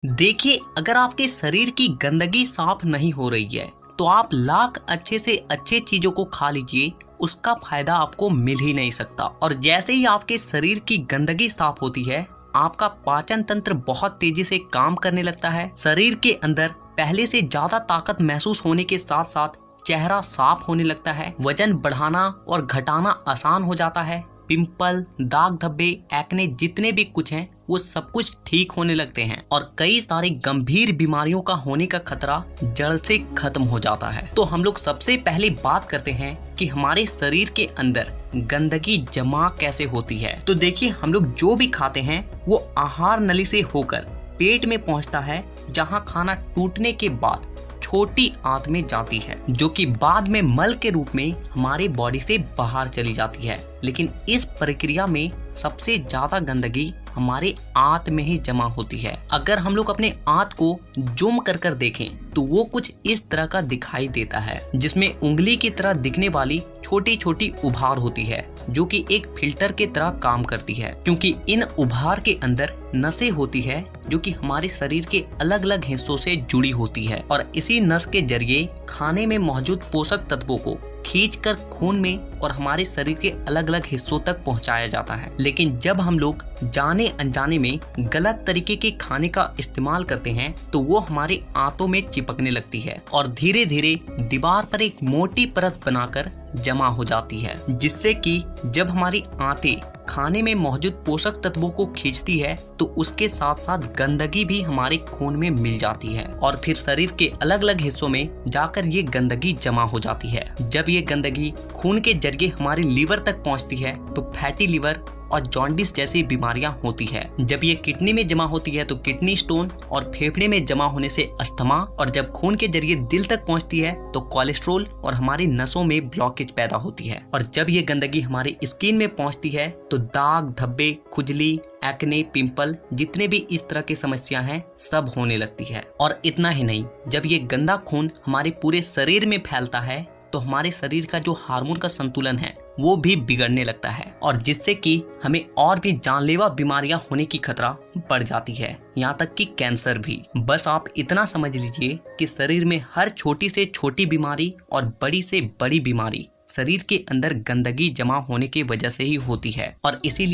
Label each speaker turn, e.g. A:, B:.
A: देखिए, अगर आपके शरीर की गंदगी साफ नहीं हो रही है तो आप लाख अच्छे से अच्छे चीजों को खा लीजिए, उसका फायदा आपको मिल ही नहीं सकता। और जैसे ही आपके शरीर की गंदगी साफ होती है, आपका पाचन तंत्र बहुत तेजी से काम करने लगता है। शरीर के अंदर पहले से ज्यादा ताकत महसूस होने के साथ साथ चेहरा साफ होने लगता है। वजन बढ़ाना और घटाना आसान हो जाता है। पिंपल, दाग धब्बे, एक्ने जितने भी कुछ हैं वो सब कुछ ठीक होने लगते हैं और कई सारी गंभीर बीमारियों का होने का खतरा जड़ से खत्म हो जाता है। तो हम लोग सबसे पहले बात करते हैं कि हमारे शरीर के अंदर गंदगी जमा कैसे होती है। तो देखिए, हम लोग जो भी खाते हैं वो आहार नली से होकर पेट में पहुंचता है, जहां खाना टूटने के बाद छोटी आंत में जाती है, जो कि बाद में मल के रूप में हमारे बॉडी से बाहर चली जाती है। लेकिन इस प्रक्रिया में सबसे ज्यादा गंदगी हमारे आंत में ही जमा होती है। अगर हम लोग अपने आंत को जूम कर कर देखें तो वो कुछ इस तरह का दिखाई देता है, जिसमें उंगली की तरह दिखने वाली छोटी छोटी उभार होती है, जो कि एक फिल्टर के तरह काम करती है, क्योंकि इन उभार के अंदर नसें होती है जो कि हमारे शरीर के अलग अलग हिस्सों से जुड़ी होती है और इसी नस के जरिए खाने में मौजूद पोषक तत्वों को खींचकर खून में और हमारे शरीर के अलग अलग हिस्सों तक पहुंचाया जाता है। लेकिन जब हम लोग जाने अनजाने में गलत तरीके के खाने का इस्तेमाल करते हैं तो वो हमारे आंतों में चिपकने लगती है और धीरे धीरे दीवार पर एक मोटी परत बनाकर जमा हो जाती है, जिससे कि जब हमारी आंतें खाने में मौजूद पोषक तत्वों को खींचती है तो उसके साथ साथ गंदगी भी हमारे खून में मिल जाती है और फिर शरीर के अलग अलग हिस्सों में जाकर ये गंदगी जमा हो जाती है। जब ये गंदगी खून के जरिए हमारे लीवर तक पहुंचती है तो फैटी लीवर और जॉन्डिस जैसी बीमारियां होती है। जब ये किडनी में जमा होती है तो किडनी स्टोन और फेफड़े में जमा होने से अस्थमा, और जब खून के जरिए दिल तक पहुंचती है तो कोलेस्ट्रोल और हमारी नसों में ब्लॉकेज पैदा होती है। और जब ये गंदगी हमारे स्किन में पहुंचती है तो दाग धब्बे, खुजली, एक्ने, पिंपल जितने भी इस तरह की समस्या हैं सब होने लगती है। और इतना ही नहीं, जब ये गंदा खून हमारे पूरे शरीर में फैलता है तो हमारे शरीर का जो हार्मोन का संतुलन है वो भी बिगड़ने लगता है और जिससे कि हमें और भी जानलेवा बीमारियां होने की खतरा बढ़ जाती है, यहाँ तक कि कैंसर भी। बस आप इतना समझ लीजिए कि शरीर में हर छोटी से छोटी बीमारी और बड़ी से बड़ी बीमारी शरीर के अंदर गंदगी जमा होने की वजह से ही होती है और इसीलिए